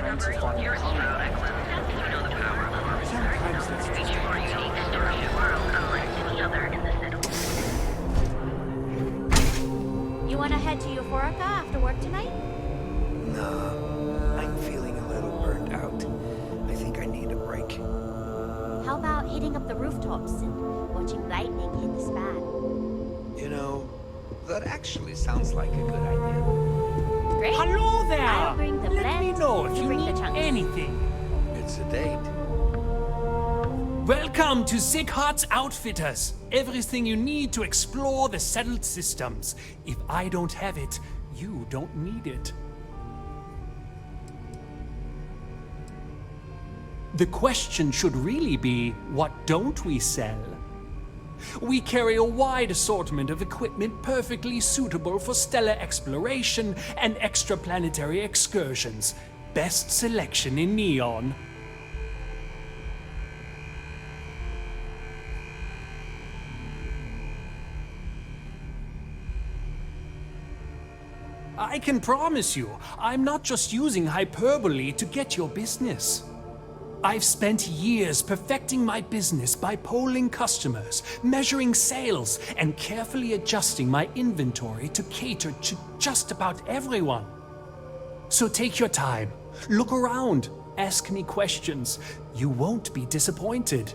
friends have fought in combat. Sometimes that's just You want to head to Euphorica after work tonight? No, I'm feeling a little burnt out. I think I need a break. How about hitting up the rooftops and watching lightning hit the span? You know, that actually sounds like a good idea. Great. Hello there! I'll bring the Let me blend, know if you bring the need chunks. anything. It's a date. Welcome to Sick Hearts Outfitters. Everything you need to explore the settled systems. If I don't have it, you don't need it. The question should really be, what don't we sell? We carry a wide assortment of equipment perfectly suitable for stellar exploration and extraplanetary excursions. Best selection in Neon. I can promise you, I'm not just using hyperbole to get your business. I've spent years perfecting my business by polling customers, measuring sales, and carefully adjusting my inventory to cater to just about everyone. So take your time, look around, ask me questions. You won't be disappointed.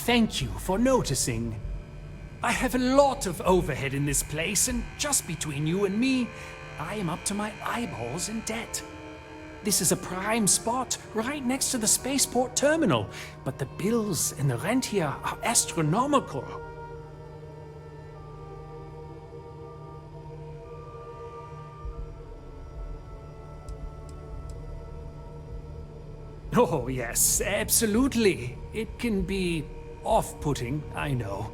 Thank you for noticing. I have a lot of overhead in this place, and just between you and me, I am up to my eyeballs in debt. This is a prime spot, right next to the spaceport terminal, but the bills and the rent here are astronomical. Oh yes, absolutely. It can be off-putting, I know.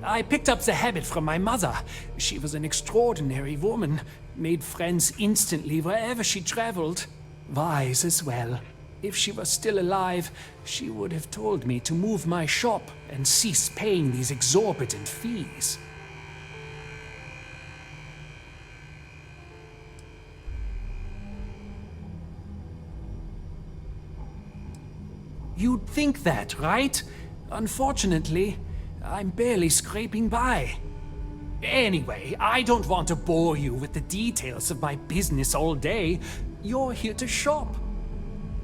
I picked up the habit from my mother. She was an extraordinary woman, made friends instantly wherever she traveled. Wise as well. If she was still alive, she would have told me to move my shop and cease paying these exorbitant fees. You'd think that, right? Unfortunately, I'm barely scraping by. Anyway, I don't want to bore you with the details of my business all day. You're here to shop.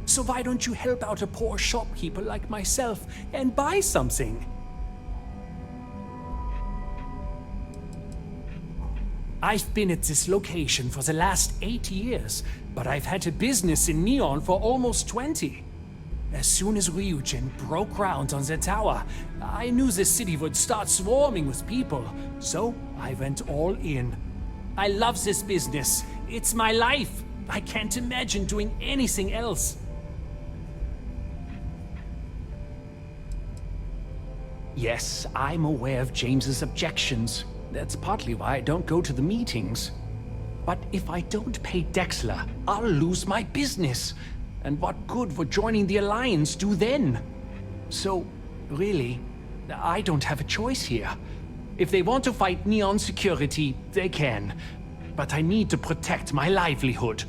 So why don't you help out a poor shopkeeper like myself and buy something? I've been at this location for the last 8 years, but I've had a business in Neon for almost 20. As soon as Ryujin broke ground on the tower, I knew the city would start swarming with people, so I went all in. I love this business. It's my life. I can't imagine doing anything else. Yes, I'm aware of James's objections. That's partly why I don't go to the meetings. But if I don't pay Dexler, I'll lose my business. And what good would joining the Alliance do then? So, really, I don't have a choice here. If they want to fight Neon security, they can. But I need to protect my livelihood.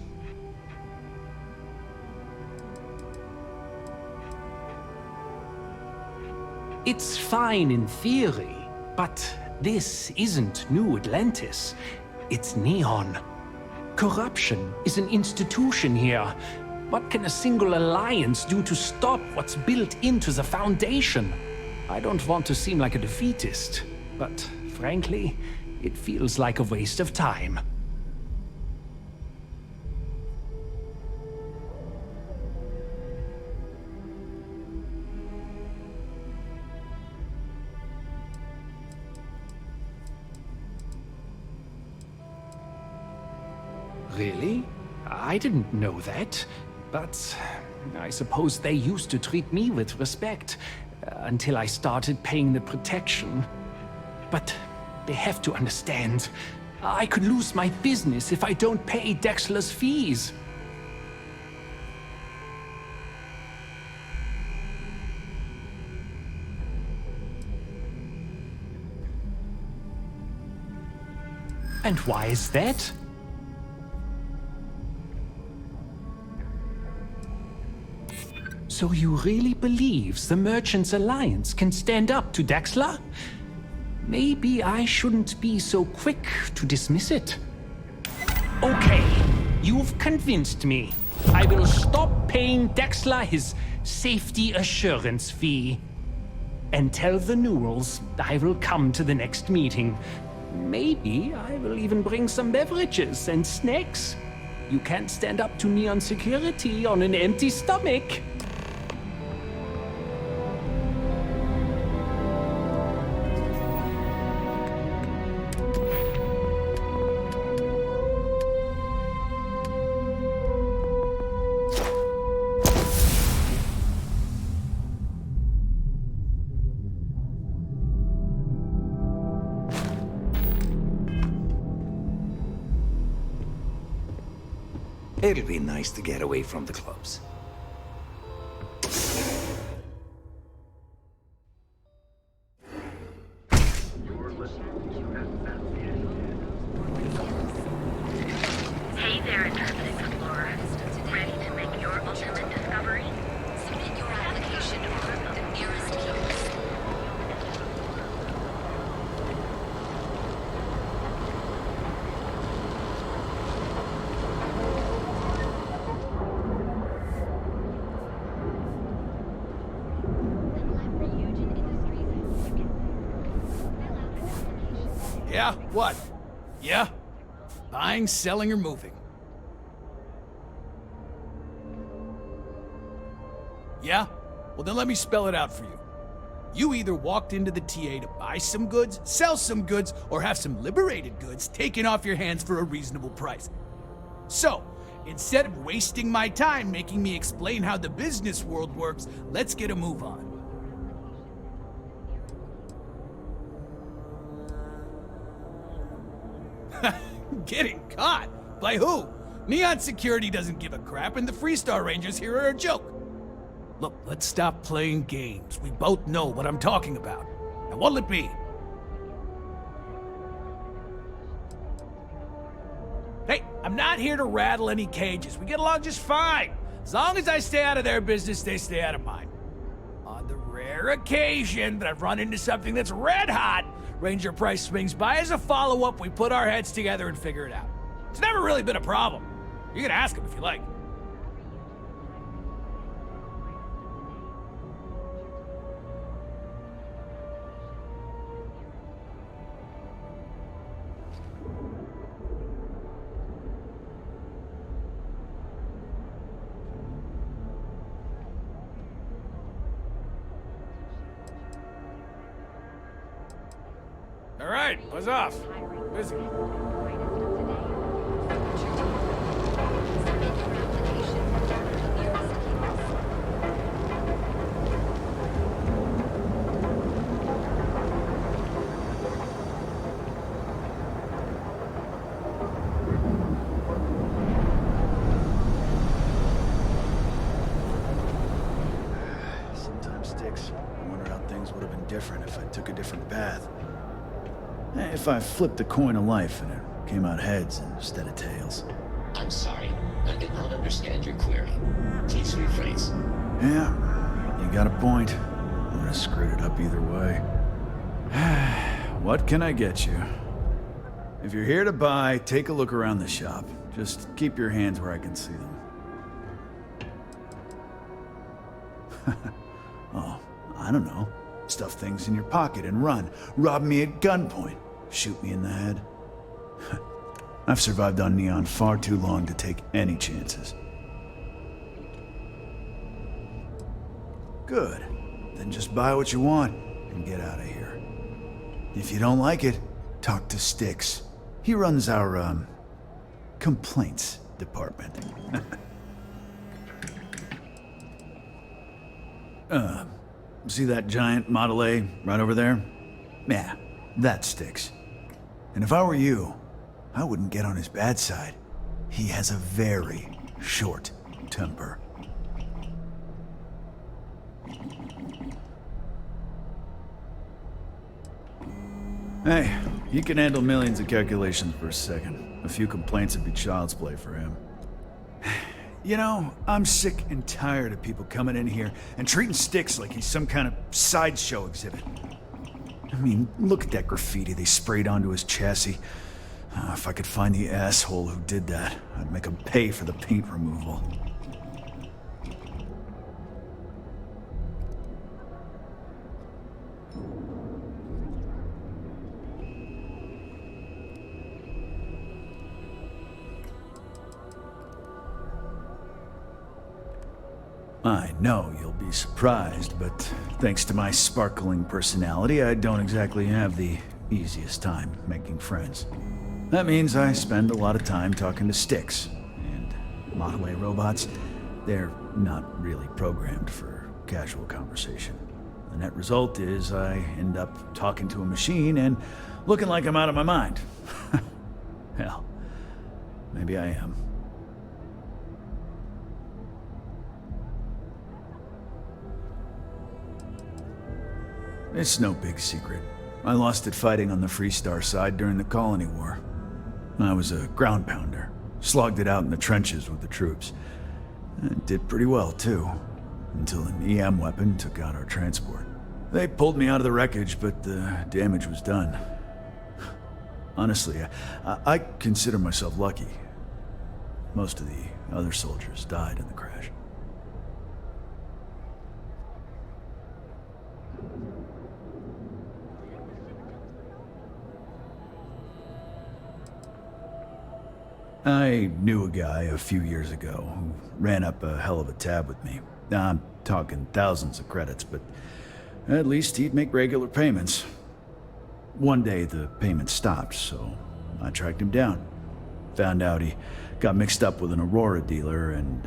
It's fine in theory, but this isn't New Atlantis. It's Neon. Corruption is an institution here. What can a single alliance do to stop what's built into the foundation? I don't want to seem like a defeatist, but frankly, it feels like a waste of time. Really? I didn't know that. But I suppose they used to treat me with respect, until I started paying the protection. But They have to understand. I could lose my business if I don't pay Dexler's fees. And why is that? So you really believe the Merchants Alliance can stand up to Dexler? Maybe I shouldn't be so quick to dismiss it. Okay, you've convinced me. I will stop paying Dexler his safety assurance fee. And tell the Newells I will come to the next meeting. Maybe I will even bring some beverages and snacks. You can't stand up to Neon security on an empty stomach. It'll be nice to get away from the clubs. Hey there, Intrepid Explorer. Ready to make your ultimate discovery? Submit your application on the nearest kiosk. Yeah? What? Yeah? Buying, selling, or moving? Yeah? Well, then let me spell it out for you. You either walked into the TA to buy some goods, sell some goods, or have some liberated goods taken off your hands for a reasonable price. So, instead of wasting my time making me explain how the business world works, let's get a move on. Getting caught? By who? Neon Security doesn't give a crap, and the Freestar Rangers here are a joke. Look, let's stop playing games. We both know what I'm talking about. Now, what'll it be? Hey, I'm not here to rattle any cages. We get along just fine. As long as I stay out of their business, they stay out of mine. On the rare occasion that I've run into something that's red hot, Ranger Price swings by as a follow-up, we put our heads together and figure it out. It's never really been a problem. You can ask him if you like. All right, buzz off. Busy. Sometimes sticks. I wonder how things would have been different if I took a different path. If I flipped the coin of life and it came out heads instead of tails. I'm sorry. I did not understand your query. Please rephrase. Yeah, you got a point. I would have screwed it up either way. What can I get you? If you're here to buy, take a look around the shop. Just keep your hands where I can see them. Oh, I don't know. Stuff things in your pocket and run. Rob me at gunpoint. Shoot me in the head. I've survived on Neon far too long to take any chances. Good. Then just buy what you want and get out of here. If you don't like it, talk to Styx. He runs our, complaints department. See that giant Model A right over there? Yeah, that Styx. And if I were you, I wouldn't get on his bad side. He has a very short temper. Hey, he can handle millions of calculations per second. A few complaints would be child's play for him. You know, I'm sick and tired of people coming in here and treating Styx like he's some kind of sideshow exhibit. I mean, look at that graffiti they sprayed onto his chassis. If I could find the asshole who did that, I'd make him pay for the paint removal. I know you'll be surprised, but thanks to my sparkling personality, I don't exactly have the easiest time making friends. That means I spend a lot of time talking to Styx, and model A robots, they're not really programmed for casual conversation. The net result is I end up talking to a machine and looking like I'm out of my mind. Hell, maybe I am. It's no big secret. I lost it fighting on the Freestar side during the Colony War. I was a ground pounder, slogged it out in the trenches with the troops. And did pretty well, too, until an EM weapon took out our transport. They pulled me out of the wreckage, but the damage was done. Honestly, I consider myself lucky. Most of the other soldiers died in the crash. I knew a guy a few years ago who ran up a hell of a tab with me. I'm talking thousands of credits, but at least he'd make regular payments. One day the payments stopped, so I tracked him down. Found out he got mixed up with an Aurora dealer and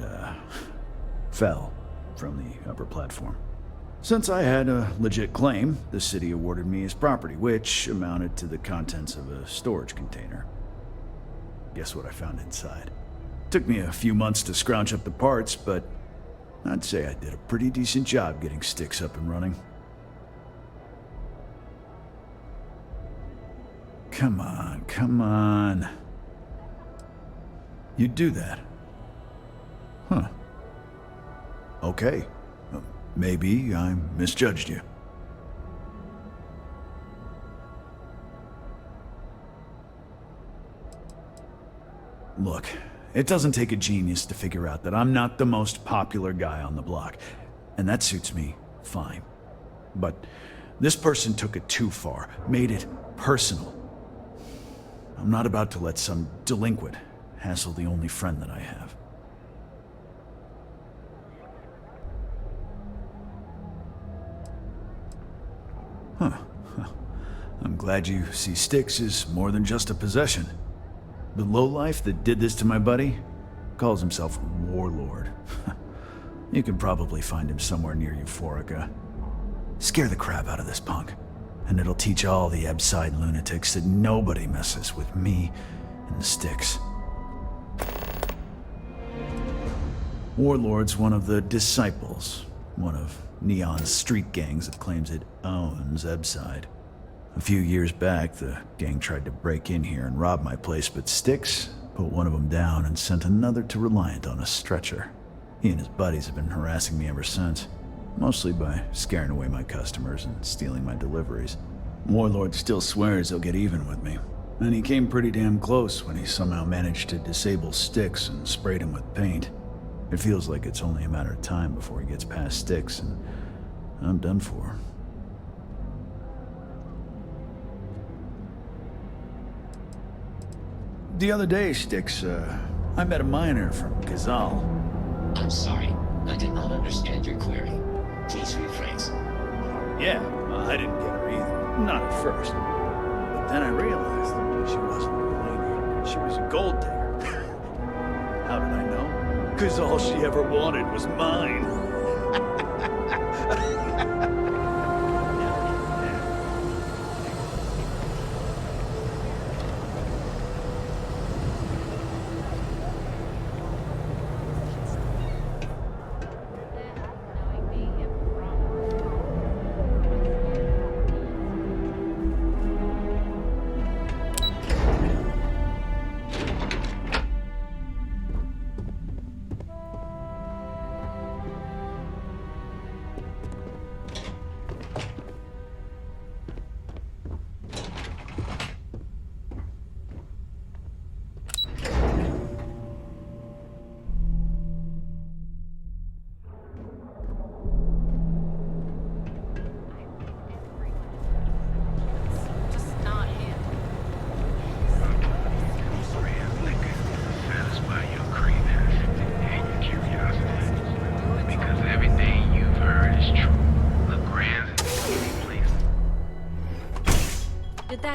fell from the upper platform. Since I had a legit claim, the city awarded me his property, which amounted to the contents of a storage container. Guess what I found inside? Took me a few months to scrounge up the parts, but I'd say I did a pretty decent job getting Styx up and running. Come on, come on. You'd do that? Huh. Okay. Maybe I misjudged you. Look, it doesn't take a genius to figure out that I'm not the most popular guy on the block, and that suits me fine. But this person took it too far, made it personal. I'm not about to let some delinquent hassle the only friend that I have. Huh. I'm glad you see Styx as more than just a possession. The lowlife that did this to my buddy calls himself Warlord. You can probably find him somewhere near Euphorica. Scare the crap out of this punk, and it'll teach all the Ep.7 lunatics that nobody messes with me and the Styx. Warlord's one of the disciples, one of Neon's street gangs that claims it owns Ep.7. A few years back, the gang tried to break in here and rob my place, but Styx put one of them down and sent another to Reliant on a stretcher. He and his buddies have been harassing me ever since, mostly by scaring away my customers and stealing my deliveries. Warlord still swears he'll get even with me, and he came pretty damn close when he somehow managed to disable Styx and sprayed him with paint. It feels like it's only a matter of time before he gets past Styx, and I'm done for. The other day, Styx, I met a miner from Kazal. I'm sorry. I did not understand your query. Please rephrase. Yeah, I didn't get her either. Not at first. But then I realized that she wasn't a lady. She was a gold digger. How did I know? Because all she ever wanted was mine.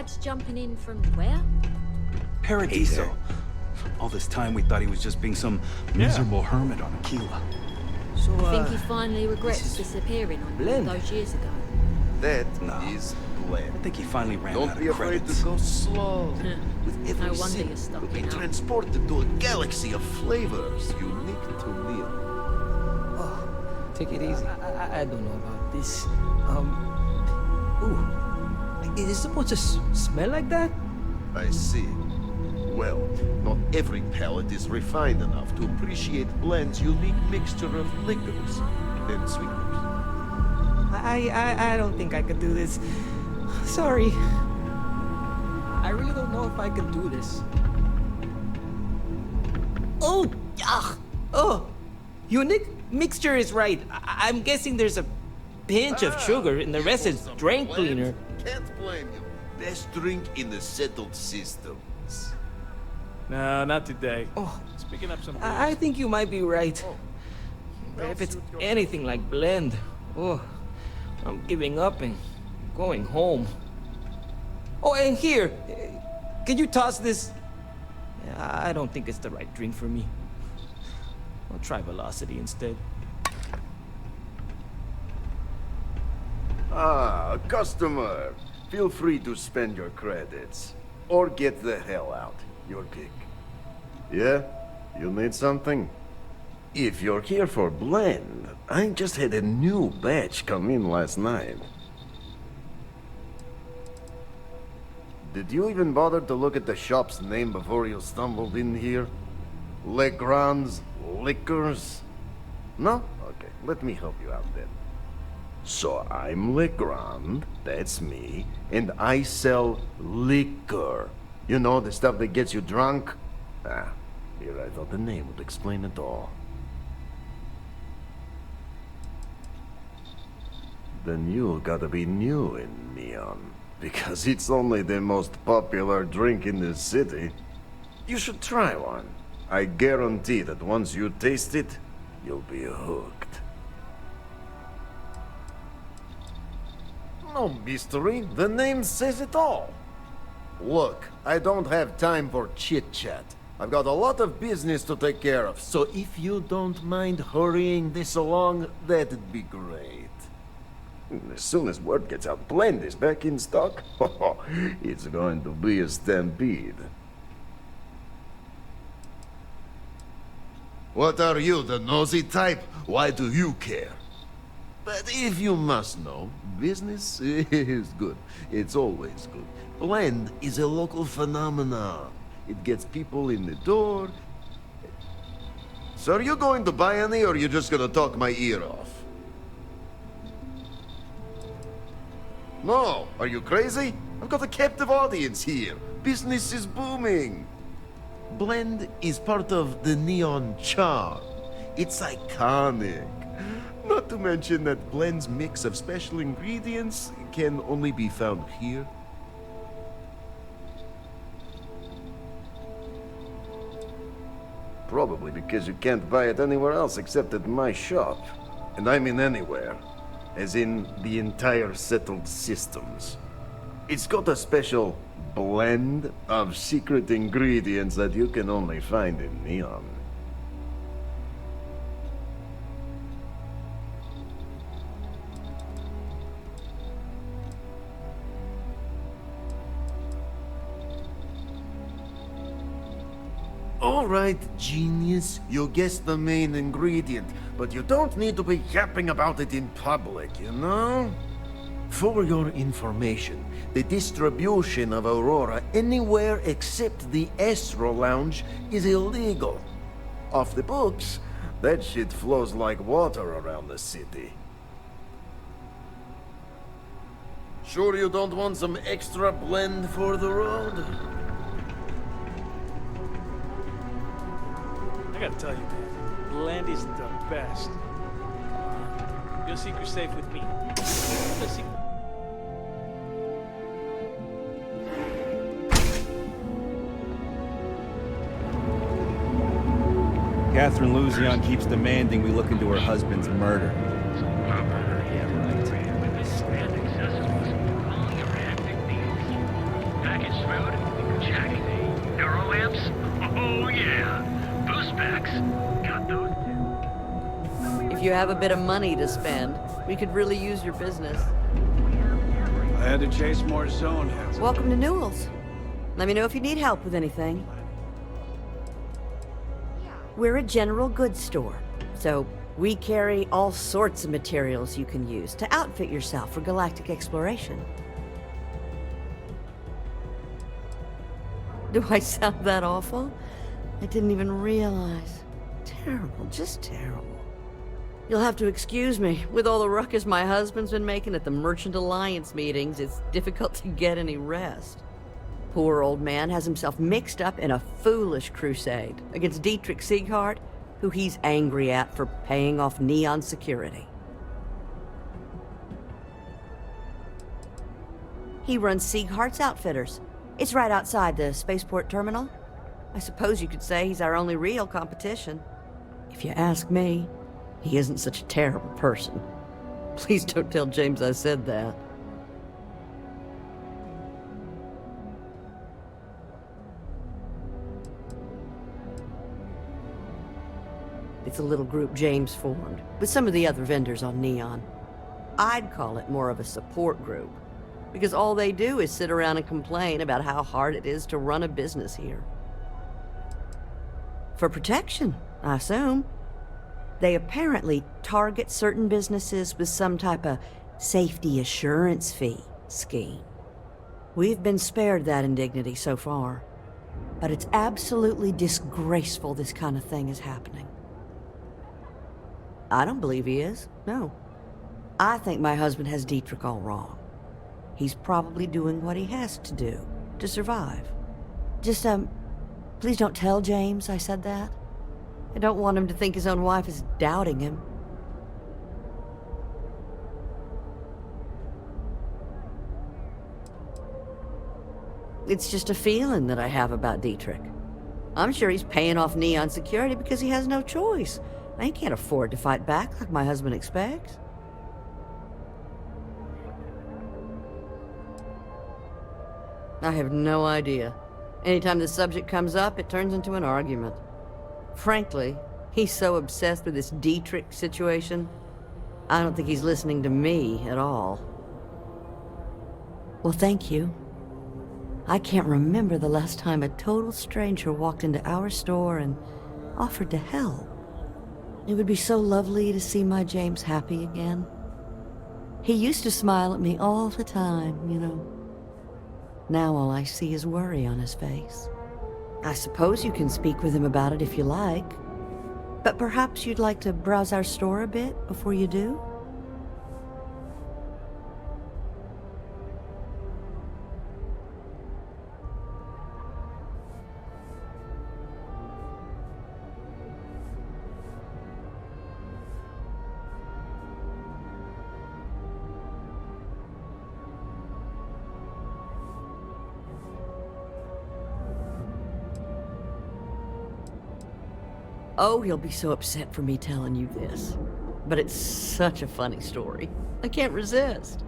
Dad's jumping in from where? Paradiso. All this time we thought he was just being some miserable hermit on Aquila. So, think he finally regrets disappearing on you all those years ago? That No. is I Blend. think he finally ran Don't out be of afraid credits. to go slow. With every No wonder sip, you're stuck you'll be in out. transported to a galaxy of flavors unique to Neon. Take it easy. I don't know about this. Ooh. Is it supposed to smell like that? I see. Well, not every palate is refined enough to appreciate Blend's unique mixture of liquors and sweeteners. I don't think I could do this. Sorry. I really don't know if I can do this. Oh, oh, unique mixture is right. I'm guessing there's a pinch of sugar and the rest is drain cleaner. Can't blame you. Best drink in the settled systems. No, not today. Oh, Let's picking up some. I think you might be right. If it's anything like Blend, oh, I'm giving up and going home. Oh, and here, can you toss this? I don't think it's the right drink for me. I'll try Velocity instead. Ah, a customer. Feel free to spend your credits. Or get the hell out. Your pick. Yeah? You need something? If you're here for Blend, I just had a new batch come in last night. Did you even bother to look at the shop's name before you stumbled in here? Legrand's Liquors? No? Okay, let me help you out then. So I'm Legrand, that's me, and I sell liquor. You know, the stuff that gets you drunk? Ah, here I thought the name would explain it all. Then you gotta be new in Neon, because it's only the most popular drink in the city. You should try one. I guarantee that once you taste it, you'll be hooked. No mystery, the name says it all. Look, I don't have time for chit-chat. I've got a lot of business to take care of, so if you don't mind hurrying this along, that'd be great. As soon as word gets out Blend is back in stock, it's going to be a stampede. What are you, the nosy type? Why do you care? But if you must know, business is good. It's always good. Blend is a local phenomenon. It gets people in the door. So are you going to buy any, or are you just gonna talk my ear off? No, are you crazy? I've got a captive audience here. Business is booming. Blend is part of the Neon charm. It's iconic. Not to mention that Blend's mix of special ingredients can only be found here. Probably because you can't buy it anywhere else except at my shop. And I mean anywhere. As in the entire settled systems. It's got a special blend of secret ingredients that you can only find in Neon. All right, genius, you guessed the main ingredient, but you don't need to be yapping about it in public, you know? For your information, the distribution of Aurora anywhere except the Astro Lounge is illegal. Off the books, that shit flows like water around the city. Sure you don't want some extra blend for the road? I gotta tell you, man, Blend is the best. Your secret's safe with me. The secret. Catherine Luzion keeps demanding we look into her husband's murder. If you have a bit of money to spend, we could really use your business. I had to chase more zone heads. Welcome to Newell's. Let me know if you need help with anything. We're a general goods store, so we carry all sorts of materials you can use to outfit yourself for galactic exploration. Do I sound that awful? I didn't even realize. Terrible, just terrible. You'll have to excuse me. With all the ruckus my husband's been making at the Merchant Alliance meetings, it's difficult to get any rest. Poor old man has himself mixed up in a foolish crusade against Dietrich Sieghart, who he's angry at for paying off Neon security. He runs Sieghart's Outfitters. It's right outside the spaceport terminal. I suppose you could say he's our only real competition. If you ask me, he isn't such a terrible person. Please don't tell James I said that. It's a little group James formed, with some of the other vendors on Neon. I'd call it more of a support group, because all they do is sit around and complain about how hard it is to run a business here. For protection, I assume. They apparently target certain businesses with some type of safety assurance fee scheme. We've been spared that indignity so far, but it's absolutely disgraceful this kind of thing is happening. I don't believe he is, no. I think my husband has Dietrich all wrong. He's probably doing what he has to do to survive. Just, please don't tell James I said that. I don't want him to think his own wife is doubting him. It's just a feeling that I have about Dietrich. I'm sure he's paying off Neon security because he has no choice. I can't afford to fight back like my husband expects. I have no idea. Anytime the subject comes up, it turns into an argument. Frankly, he's so obsessed with this Dietrich situation, I don't think he's listening to me at all. Well, thank you. I can't remember the last time a total stranger walked into our store and offered to help. It would be so lovely to see my James happy again. He used to smile at me all the time, you know. Now all I see is worry on his face. I suppose you can speak with him about it if you like. But perhaps you'd like to browse our store a bit before you do? Oh, he'll be so upset for me telling you this. But it's such a funny story. I can't resist.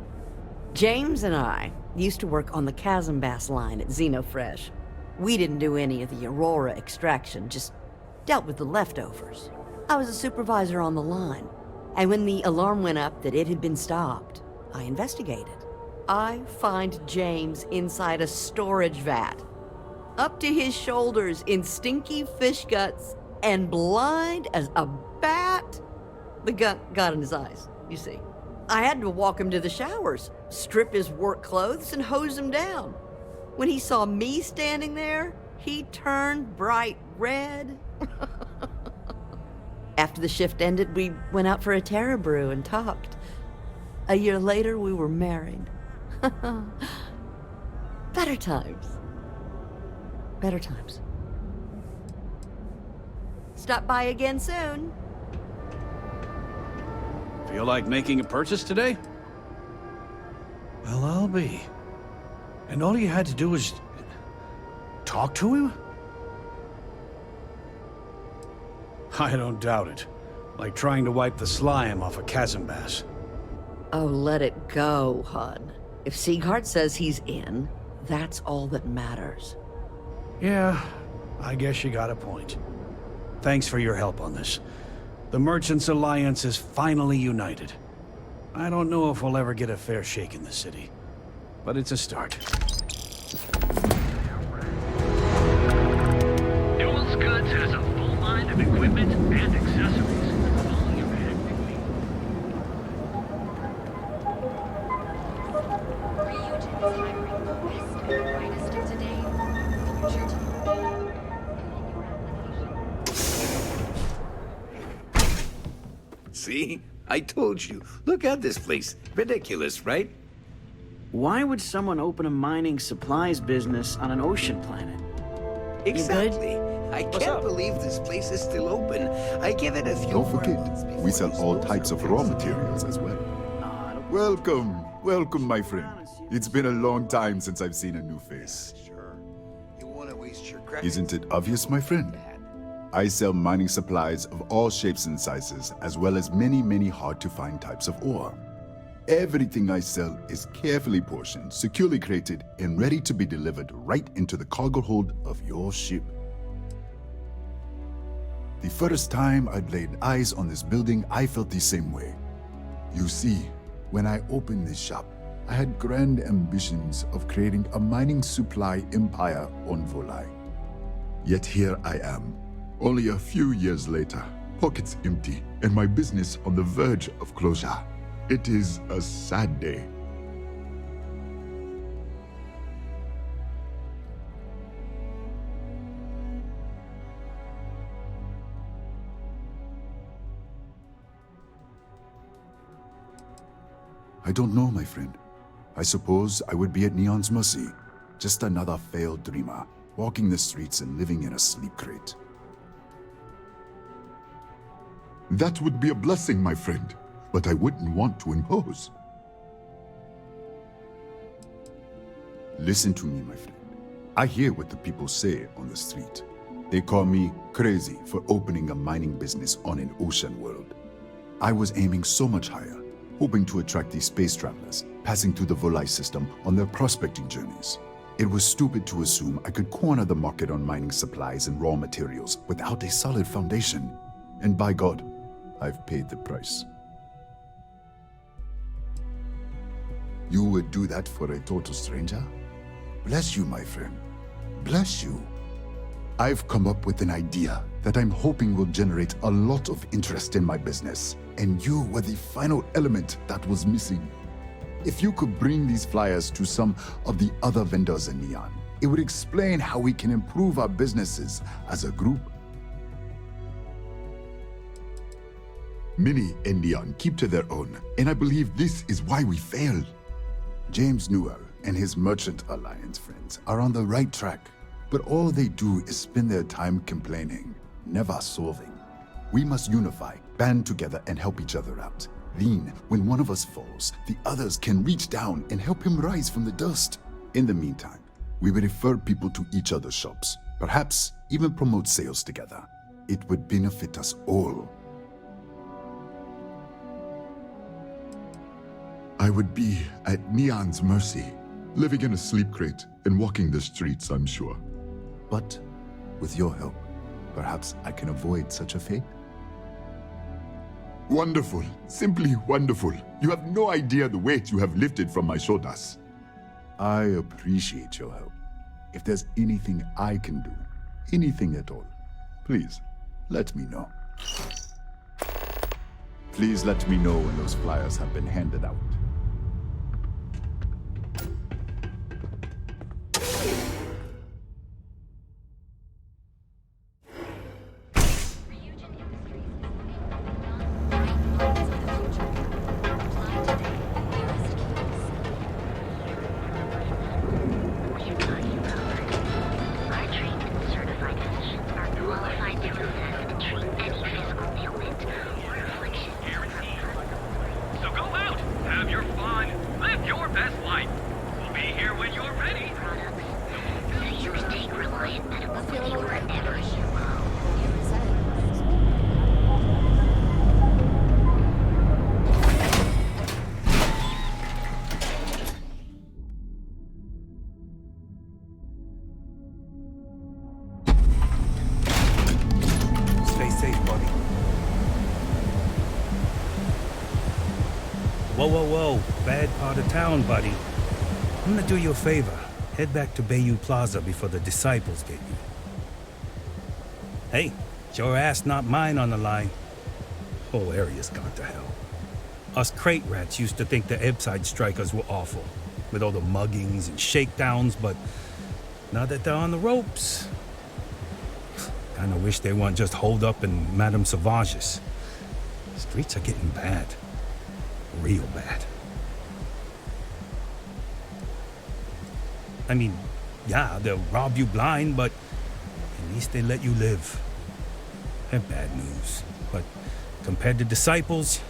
James and I used to work on the Chasm Bass line at Xenofresh. We didn't do any of the Aurora extraction, just dealt with the leftovers. I was a supervisor on the line, and when the alarm went up that it had been stopped, I investigated. I find James inside a storage vat, up to his shoulders in stinky fish guts, and blind as a bat. The gut got in his eyes, you see. I had to walk him to the showers, strip his work clothes, and hose him down. When he saw me standing there, he turned bright red. After the shift ended, we went out for a Terra brew and talked. A year later, we were married. Better times. Better times. Stop by again soon. Feel like making a purchase today? Well, I'll be. And all you had to do was talk to him? I don't doubt it. Like trying to wipe the slime off a chasm bass. Oh, let it go, hon. If Sieghart says he's in, that's all that matters. Yeah, I guess you got a point. Thanks for your help on this. The Merchants Alliance is finally united. I don't know if we'll ever get a fair shake in the city, but it's a start. Duals Goods has a full line of equipment and accessories. Follow your head quickly. Ryujin is hiring the best and brightest of today for future team. See? I told you. Look at this place. Ridiculous, right? Why would someone open a mining supplies business on an ocean planet? Exactly. I can't believe this place is still open. I give it a few Don't more forget, months before we sell the all stores types are of raw closed. materials as well. Welcome, welcome, my friend. It's been a long time since I've seen a new face. Sure. You want to waste your credit. Isn't it obvious, my friend? I sell mining supplies of all shapes and sizes, as well as many, many hard-to-find types of ore. Everything I sell is carefully portioned, securely crated, and ready to be delivered right into the cargo hold of your ship. The first time I'd laid eyes on this building, I felt the same way. You see, when I opened this shop, I had grand ambitions of creating a mining supply empire on Volai. Yet here I am, only a few years later, pockets empty, and my business on the verge of closure. It is a sad day. I don't know, my friend. I suppose I would be at Neon's mercy. Just another failed dreamer, walking the streets and living in a sleep crate. That would be a blessing, my friend, but I wouldn't want to impose. Listen to me, my friend. I hear what the people say on the street. They call me crazy for opening a mining business on an ocean world. I was aiming so much higher, hoping to attract these space travelers, passing through the Volai system on their prospecting journeys. It was stupid to assume I could corner the market on mining supplies and raw materials without a solid foundation. And by God, I've paid the price. You would do that for a total stranger? Bless you, my friend. Bless you. I've come up with an idea that I'm hoping will generate a lot of interest in my business, and you were the final element that was missing. If you could bring these flyers to some of the other vendors in Neon, it would explain how we can improve our businesses as a group. Many in Neon keep to their own, and I believe this is why we failed. James Newell and his Merchant Alliance friends are on the right track, but all they do is spend their time complaining, never solving. We must unify, band together, and help each other out. Then, when one of us falls, the others can reach down and help him rise from the dust. In the meantime, we will refer people to each other's shops, perhaps even promote sales together. It would benefit us all. I would be at Neon's mercy, living in a sleep crate and walking the streets, I'm sure. But with your help, perhaps I can avoid such a fate? Wonderful, simply wonderful. You have no idea the weight you have lifted from my shoulders. I appreciate your help. If there's anything I can do, anything at all, please let me know. Please let me know when those flyers have been handed out. So go out, have your Whoa, whoa, whoa. Bad part of town, buddy. I'm gonna do you a favor. Head back to Bayou Plaza before the disciples get you. Hey, it's your ass, not mine on the line. Whole area's gone to hell. Us crate rats used to think the Ep.7 strikers were awful, with all the muggings and shakedowns, but now that they're on the ropes, kinda wish they weren't just holed up in Madame Sauvage's. Streets are getting bad. Real bad. I mean, yeah, they'll rob you blind, but at least they let you live. They're bad news, but compared to disciples,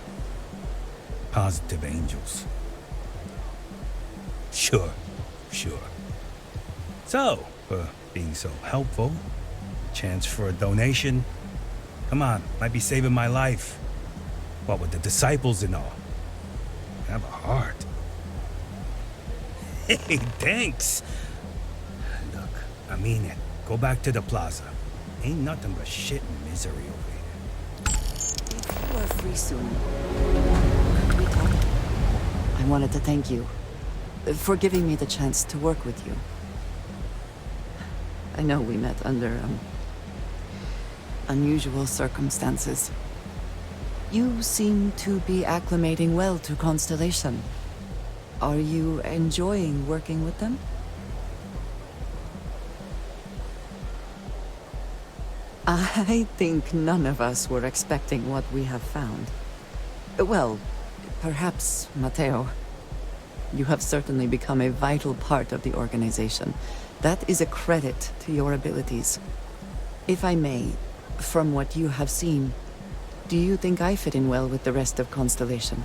positive angels. Sure. So, for being so helpful, chance for a donation. Come on, might be saving my life. What with the disciples and all. Have a heart. Hey, thanks. Look, I mean it. Go back to the plaza. Ain't nothing but shit and misery over here. If you are free soon, could we talk? I wanted to thank you for giving me the chance to work with you. I know we met under, unusual circumstances. You seem to be acclimating well to Constellation. Are you enjoying working with them? I think none of us were expecting what we have found. Well, perhaps Mateo. You have certainly become a vital part of the organization. That is a credit to your abilities. If I may, from what you have seen, do you think I fit in well with the rest of Constellation?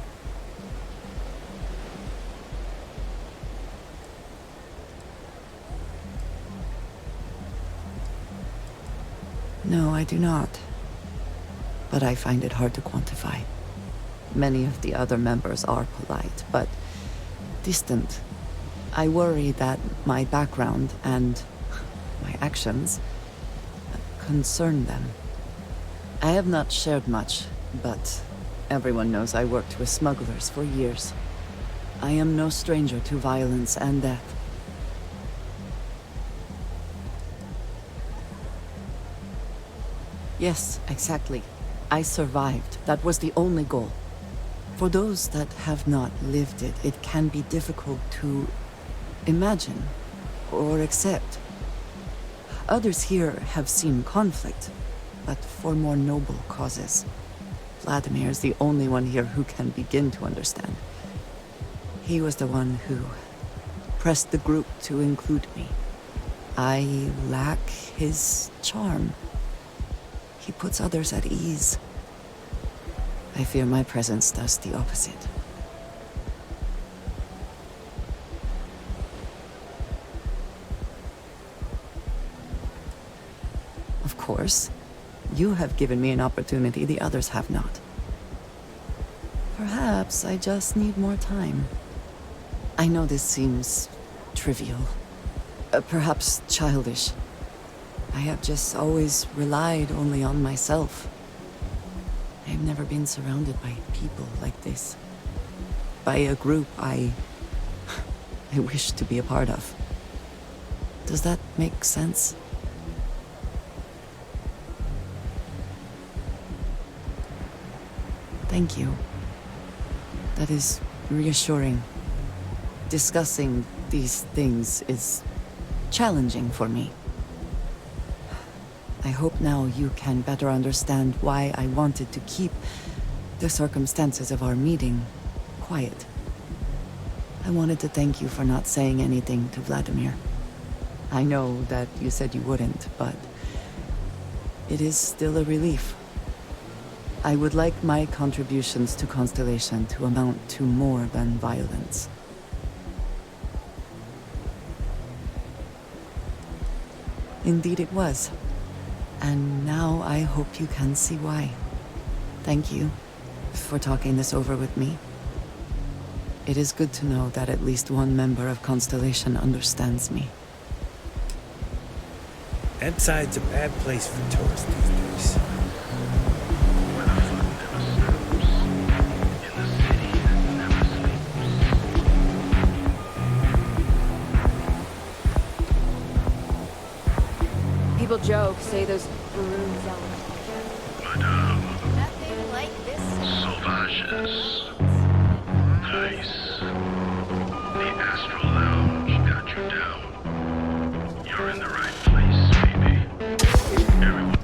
No, I do not. But I find it hard to quantify. Many of the other members are polite, but distant. I worry that my background and my actions concern them. I have not shared much, but everyone knows I worked with smugglers for years. I am no stranger to violence and death. Yes, exactly. I survived. That was the only goal. For those that have not lived it, it can be difficult to imagine or accept. Others here have seen conflict, but for more noble causes. Vladimir is the only one here who can begin to understand. He was the one who pressed the group to include me. I lack his charm. He puts others at ease. I fear my presence does the opposite. Of course, you have given me an opportunity the others have not. Perhaps I just need more time. I know this seems trivial, perhaps childish. I have just always relied only on myself. I have never been surrounded by people like this. By a group I wish to be a part of. Does that make sense? Thank you. That is reassuring. Discussing these things is challenging for me. I hope now you can better understand why I wanted to keep the circumstances of our meeting quiet. I wanted to thank you for not saying anything to Vladimir. I know that you said you wouldn't, but it is still a relief. I would like my contributions to Constellation to amount to more than violence. Indeed it was. And now I hope you can see why. Thank you for talking this over with me. It is good to know that at least one member of Constellation understands me. Ep.7's a bad place for tourists these days. In the city, never joke, say those balloons out. Madame, Nothing like this. sauvages. Nice. The Astral Lounge got you down. You're in the right place, baby. Everyone.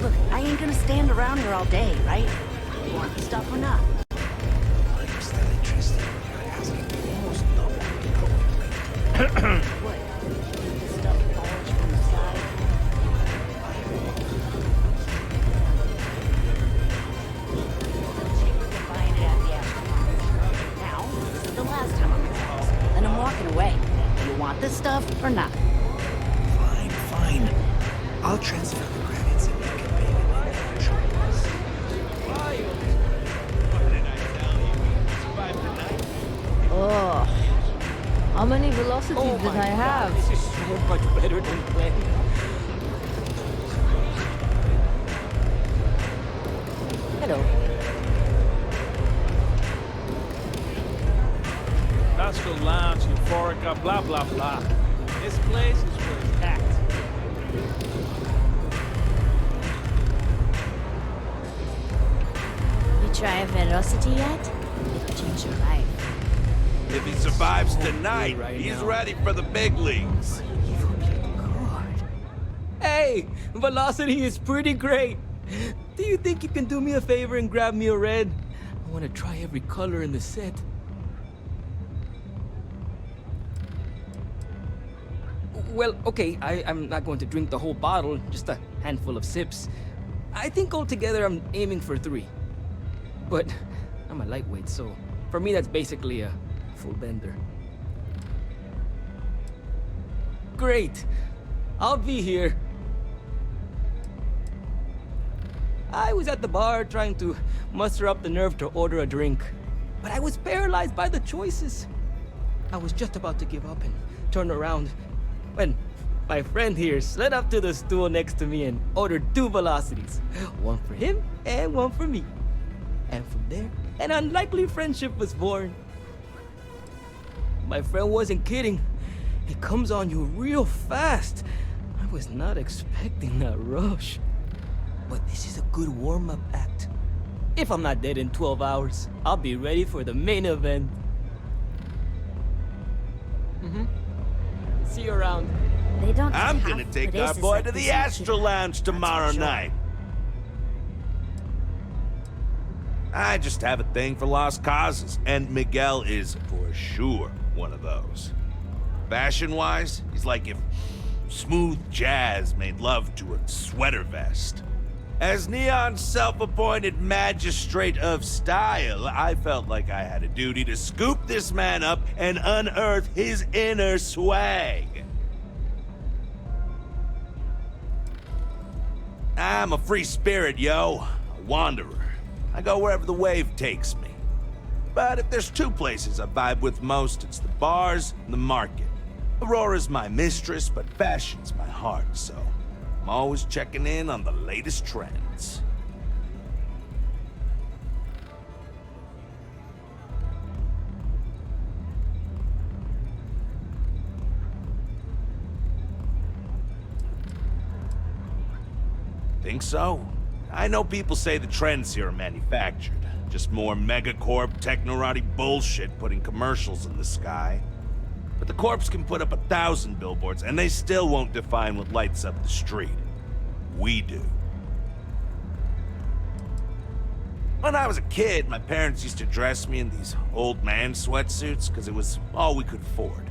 Look, I ain't gonna stand around here all day, right? You want the stuff or not? I'm still interested. You're asking almost double the gold. What? The stuff falls from the side? Cheaper than buying it at the aftermarket. Now, this is the last time I'm in this house. Then I'm walking away. You want this stuff or not? Fine, fine. I'll transfer the credits and you can pay me later. Oh. How many velocities Oh did my I have? God, this is so much better than planned. Hello. Astral Lounge, Euphorica, blah, blah, blah. This place is where it's at. You try a velocity yet? It'll change your life. If he survives tonight, right he's now. ready for the big leagues. Hey, velocity is pretty great. Do you think you can do me a favor and grab me a red? I want to try every color in the set. Well, okay, I'm not going to drink the whole bottle, just a handful of sips. I think altogether I'm aiming for 3. But I'm a lightweight, so for me that's basically a full bender. Great! I'll be here. I was at the bar trying to muster up the nerve to order a drink, but I was paralyzed by the choices. I was just about to give up and turn around when my friend here slid up to the stool next to me and ordered 2 velocities. One for him and one for me. And from there, an unlikely friendship was born. My friend wasn't kidding. It comes on you real fast. I was not expecting that rush. But this is a good warm-up act. If I'm not dead in 12 hours, I'll be ready for the main event. See you around. They don't I'm have gonna take our places boy like to this the in Astral Cuba. Lounge That's for tomorrow sure. night. I just have a thing for lost causes, and Miguel is for sure one of those. Fashion-wise, he's like if smooth jazz made love to a sweater vest. As Neon's self-appointed magistrate of style, I felt like I had a duty to scoop this man up and unearth his inner swag. I'm a free spirit, yo. A wanderer. I go wherever the wave takes me. But if there's 2 places I vibe with most, it's the bars and the market. Aurora's my mistress, but fashion's my heart, so I'm always checking in on the latest trends. Think so? I know people say the trends here are manufactured. Just more megacorp, technorati bullshit putting commercials in the sky. But the corps can put up 1,000 billboards, and they still won't define what lights up the street. We do. When I was a kid, my parents used to dress me in these old man sweatsuits because it was all we could afford.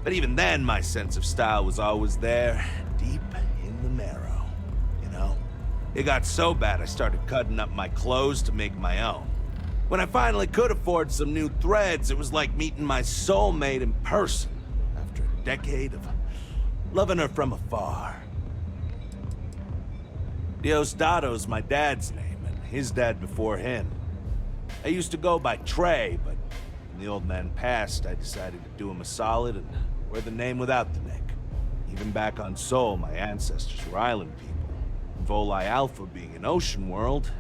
But even then, my sense of style was always there, deep in the marrow, you know? It got so bad I started cutting up my clothes to make my own. When I finally could afford some new threads, it was like meeting my soulmate in person after a decade of loving her from afar. Diosdado's my dad's name, and his dad before him. I used to go by Trey, but when the old man passed, I decided to do him a solid and wear the name without the Nick. Even back on Sol, my ancestors were island people. Volii Alpha being an ocean world,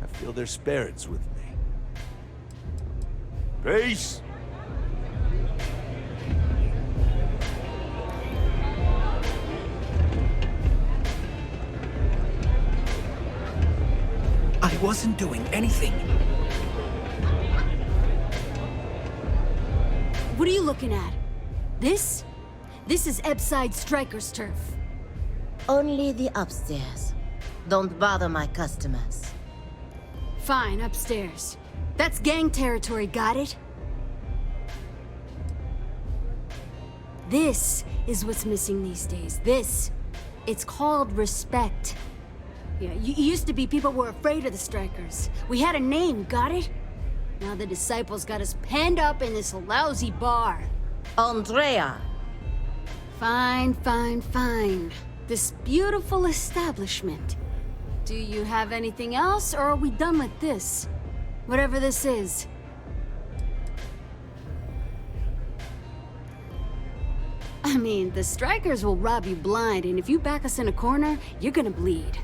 I feel their spirits with me. Peace! I wasn't doing anything. What are you looking at? This? This is Ep.7 Striker's turf. Only the upstairs. Don't bother my customers. Fine, upstairs. That's gang territory, got it? This is what's missing these days. This. It's called respect. Yeah, used to be people were afraid of the Strikers. We had a name, got it? Now the disciples got us penned up in this lousy bar. Andrea! Fine, fine, fine. This beautiful establishment. Do you have anything else, or are we done with this? Whatever this is. I mean, the Strikers will rob you blind, and if you back us in a corner, you're gonna bleed.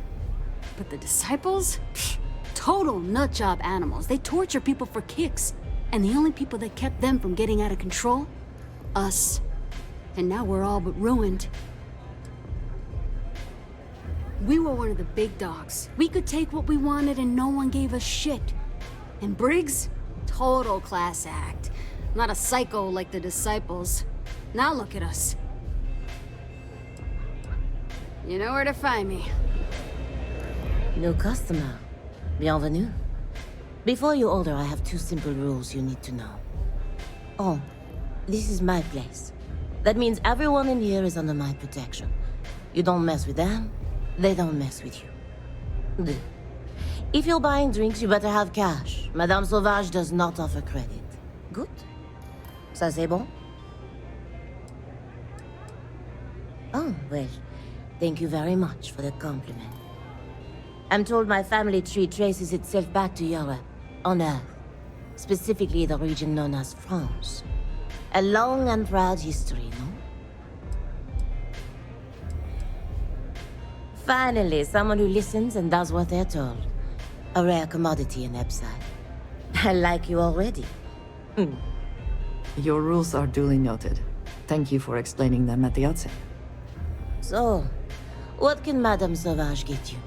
But the disciples? Pfft, total nutjob animals. They torture people for kicks. And the only people that kept them from getting out of control? Us. And now we're all but ruined. We were one of the big dogs. We could take what we wanted and no one gave us shit. And Briggs? Total class act. Not a psycho like the disciples. Now look at us. You know where to find me. New customer. Bienvenue. Before you order, I have 2 simple rules you need to know. Oh, this is my place. That means everyone in here is under my protection. You don't mess with them, they don't mess with you. Deux. If you're buying drinks, you better have cash. Madame Sauvage does not offer credit. Good? Ça c'est bon? Oh, well, thank you very much for the compliment. I'm told my family tree traces itself back to Europe, on Earth. Specifically the region known as France. A long and proud history, no? Finally, someone who listens and does what they're told. A rare commodity in Ep.7. I like you already. Your rules are duly noted. Thank you for explaining them at the outset. So, what can Madame Sauvage get you?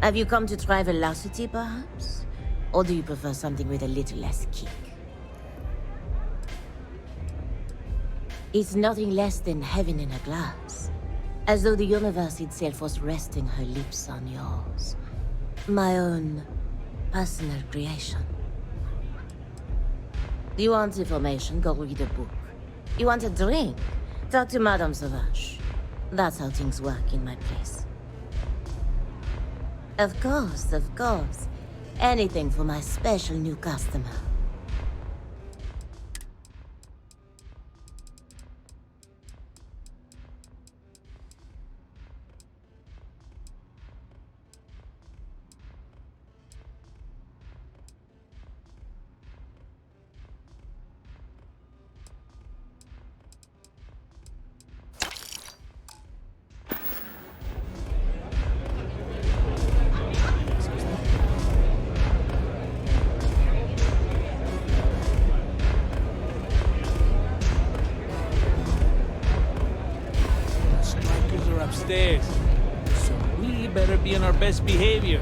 Have you come to try velocity, perhaps? Or do you prefer something with a little less kick? It's nothing less than heaven in a glass. As though the universe itself was resting her lips on yours. My own personal creation. You want information? Go read a book. You want a drink? Talk to Madame Sauvage. That's how things work in my place. Of course, of course. Anything for my special new customer. Upstairs. So we better be on our best behavior.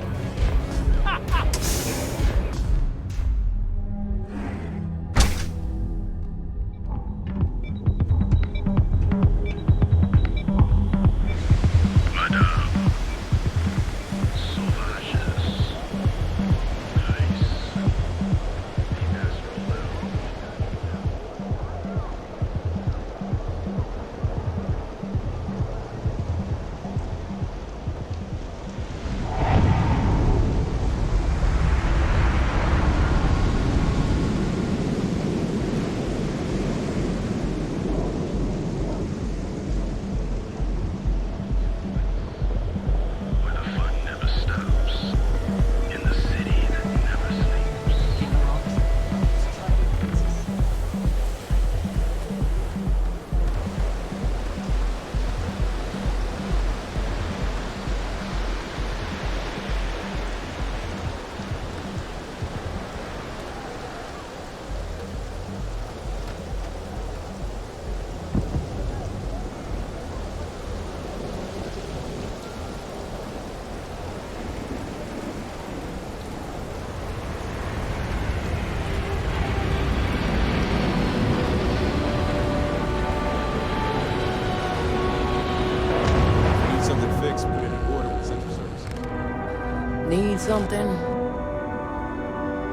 something?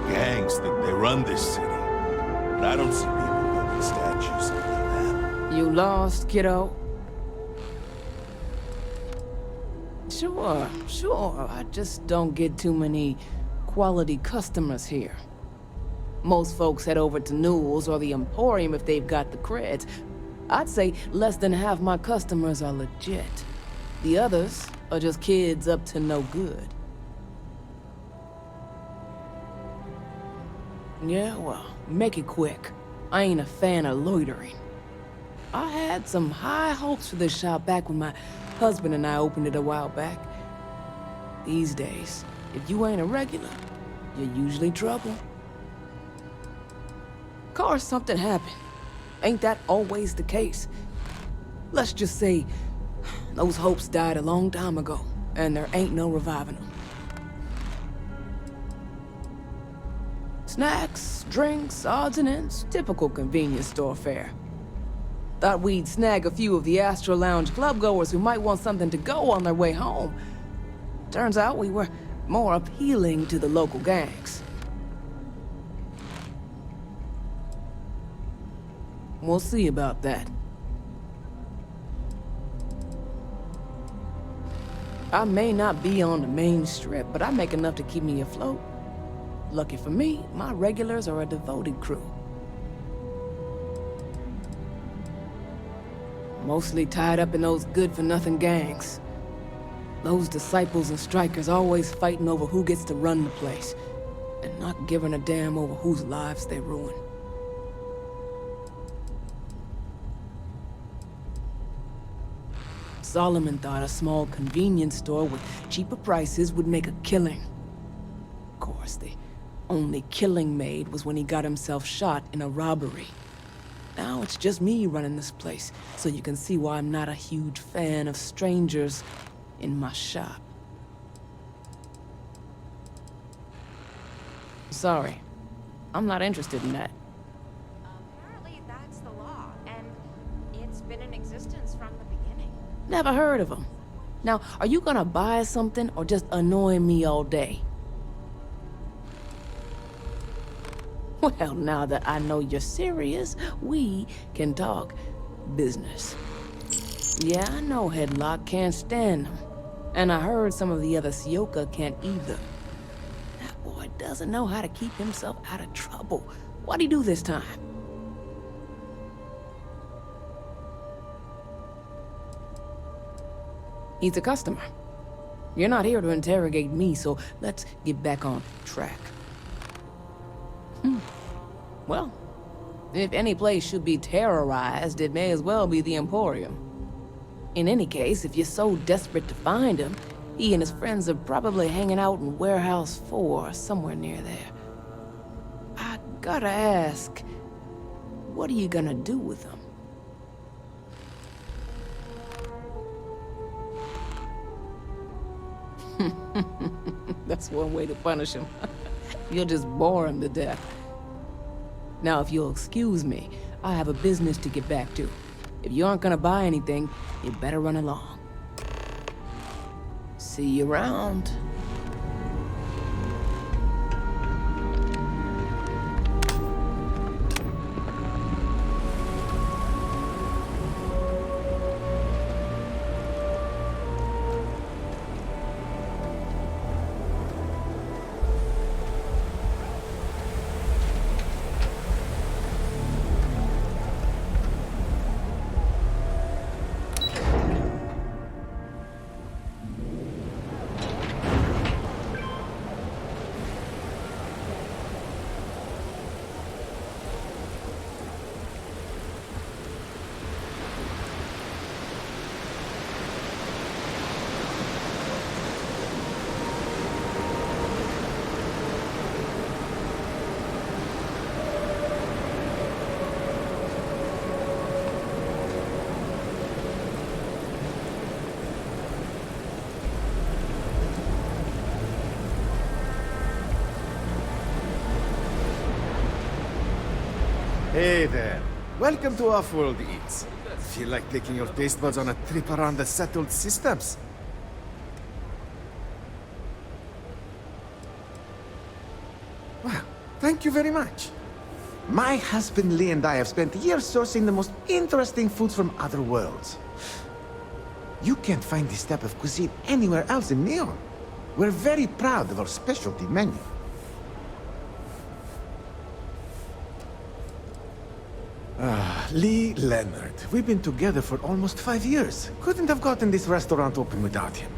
Gangs think they run this city, but I don't see people building statues to them. You lost, kiddo? Sure. I just don't get too many quality customers here. Most folks head over to Newell's or the Emporium if they've got the creds. I'd say less than half my customers are legit. The others are just kids up to no good. Yeah, well, make it quick. I ain't a fan of loitering. I had some high hopes for this shop back when my husband and I opened it a while back. These days, if you ain't a regular, you're usually trouble. Of course, something happened. Ain't that always the case? Let's just say those hopes died a long time ago, and there ain't no reviving them. Snacks, drinks, odds and ends, typical convenience store fare. Thought we'd snag a few of the Astro Lounge clubgoers who might want something to go on their way home. Turns out we were more appealing to the local gangs. We'll see about that. I may not be on the main strip, but I make enough to keep me afloat. Lucky for me, my regulars are a devoted crew. Mostly tied up in those good-for-nothing gangs. Those disciples and strikers always fighting over who gets to run the place, and not giving a damn over whose lives they ruin. Solomon thought a small convenience store with cheaper prices would make a killing. Of course, the only killing made was when he got himself shot in a robbery. Now it's just me running this place, so you can see why I'm not a huge fan of strangers in my shop. Sorry, I'm not interested in that. Apparently that's the law, and it's been in existence from the beginning. Never heard of them. Now, are you gonna buy something or just annoy me all day? Well, now that I know you're serious, we can talk business. Yeah, I know Headlock can't stand them. And I heard some of the other Sioka can't either. That boy doesn't know how to keep himself out of trouble. What'd he do this time? He's a customer. You're not here to interrogate me, so let's get back on track. Well, if any place should be terrorized, it may as well be the Emporium. In any case, if you're so desperate to find him, he and his friends are probably hanging out in Warehouse 4, somewhere near there. I gotta ask, what are you gonna do with him? That's one way to punish him. You'll just bore him to death. Now, if you'll excuse me, I have a business to get back to. If you aren't gonna buy anything, you better run along. See you around. Hey there. Welcome to Off-World Eats. Feel like taking your taste buds on a trip around the settled systems? Thank you very much. My husband Lee and I have spent years sourcing the most interesting foods from other worlds. You can't find this type of cuisine anywhere else in Neon. We're very proud of our specialty menu. Lee Leonard. We've been together for almost 5 years. Couldn't have gotten this restaurant open without him.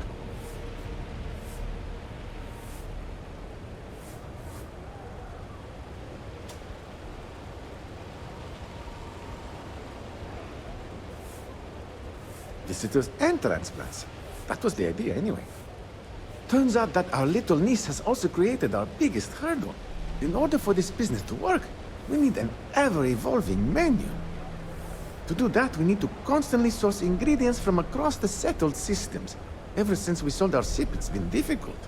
Visitors and transplants. That was the idea anyway. Turns out that our little niece has also created our biggest hurdle. In order for this business to work, we need an ever-evolving menu. To do that, we need to constantly source ingredients from across the settled systems. Ever since we sold our ship, it's been difficult.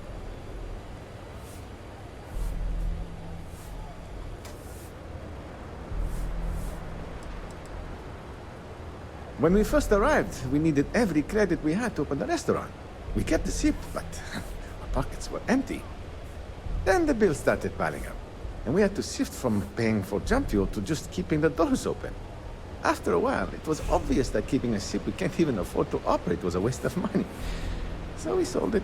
When we first arrived, we needed every credit we had to open the restaurant. We kept the ship, but our pockets were empty. Then the bills started piling up, and we had to shift from paying for jump fuel to just keeping the doors open. After a while, it was obvious that keeping a ship we can't even afford to operate was a waste of money. So we sold it.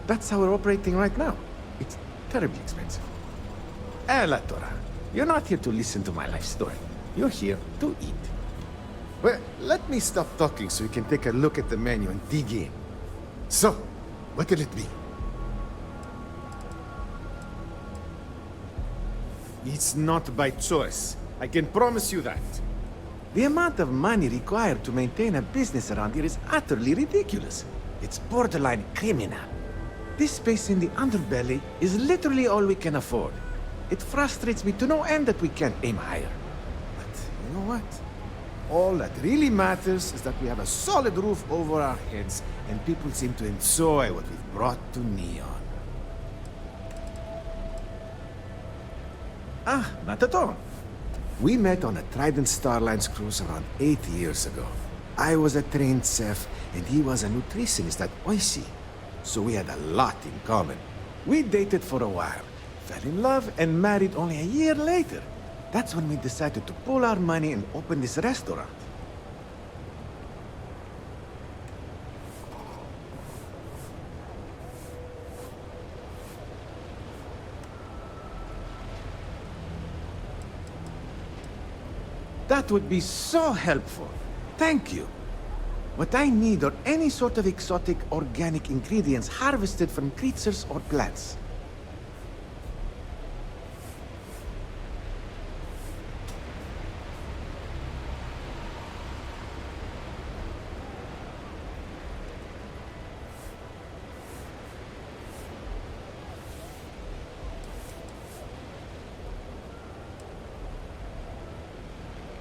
That's how we're operating right now. It's terribly expensive. La Torah, you're not here to listen to my life story. You're here to eat. Well, let me stop talking so you can take a look at the menu and dig in. So, what will it be? It's not by choice. I can promise you that. The amount of money required to maintain a business around here is utterly ridiculous. It's borderline criminal. This space in the underbelly is literally all we can afford. It frustrates me to no end that we can't aim higher. But you know what? All that really matters is that we have a solid roof over our heads, and people seem to enjoy what we've brought to Neon. Not at all. We met on a Trident Starline's cruise around 8 years ago. I was a trained chef, and he was a nutritionist at Oishi. So we had a lot in common. We dated for a while, fell in love, and married only a year later. That's when we decided to pool our money and open this restaurant. That would be so helpful. Thank you. What I need are any sort of exotic organic ingredients harvested from creatures or plants.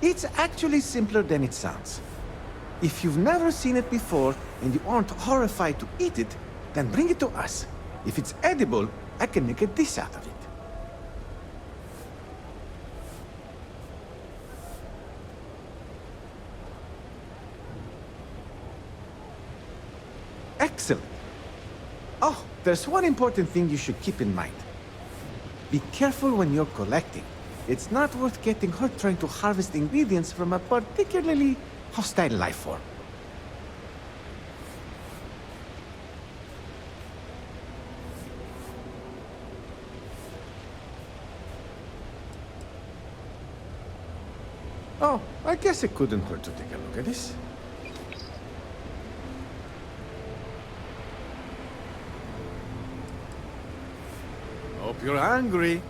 It's actually simpler than it sounds. If you've never seen it before and you aren't horrified to eat it, then bring it to us. If it's edible, I can make a dish out of it. Excellent. Oh, there's one important thing you should keep in mind. Be careful when you're collecting. It's not worth getting hurt trying to harvest ingredients from a particularly hostile life form. Oh, I guess it couldn't hurt to take a look at this. Hope you're hungry.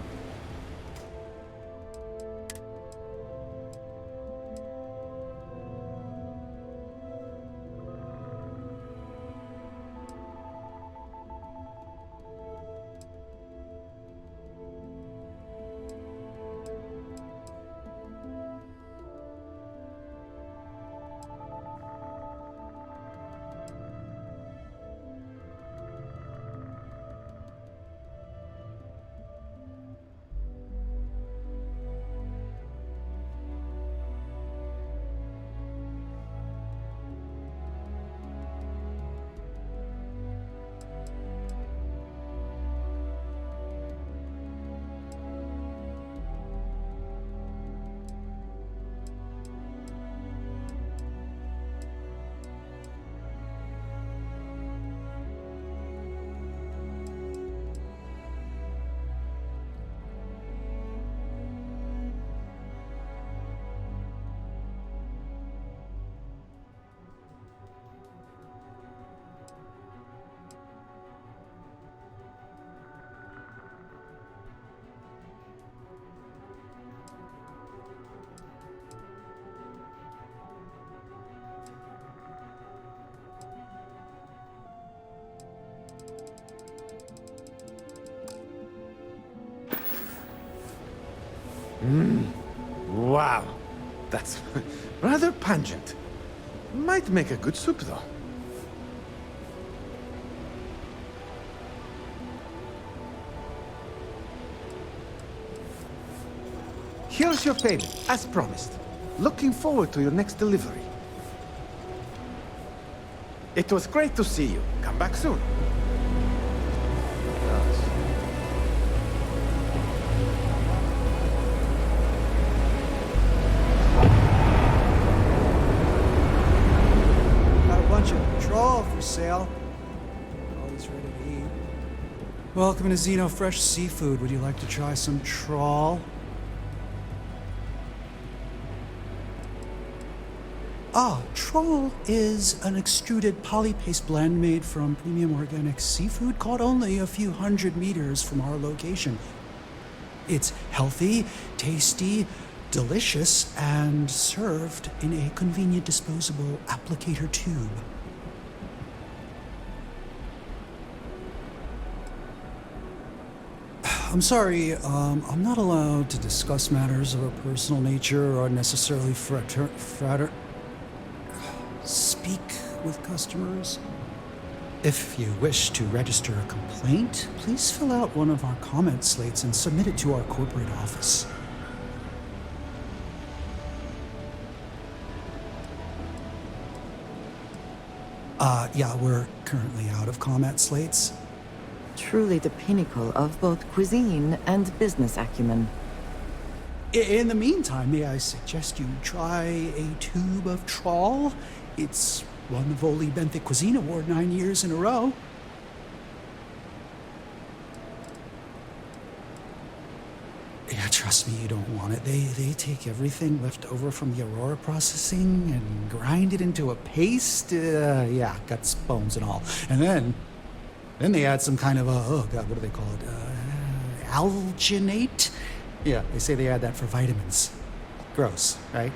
Wow. That's rather pungent. Might make a good soup, though. Here's your payment, as promised. Looking forward to your next delivery. It was great to see you. Come back soon. Got a bunch of trawl for sale. Always ready to eat. Welcome to Xeno Fresh Seafood. Would you like to try some trawl? Trawl is an extruded polypaste blend made from premium organic seafood caught only a few hundred meters from our location. It's healthy, tasty, delicious, and served in a convenient disposable applicator tube. I'm sorry, I'm not allowed to discuss matters of a personal nature or necessarily speak with customers. If you wish to register a complaint, please fill out one of our comment slates and submit it to our corporate office. Yeah, we're currently out of comment slates. Truly the pinnacle of both cuisine and business acumen. In the meantime, may I suggest you try a tube of trawl? It's won the Voli Benthic Cuisine Award 9 years in a row. Yeah, trust me, you don't want it. They take everything left over from the Aurora processing and grind it into a paste. Yeah, guts, bones, and all. And then they add some kind of oh God, what do they call it? Alginate? Yeah, they say they add that for vitamins. Gross, right?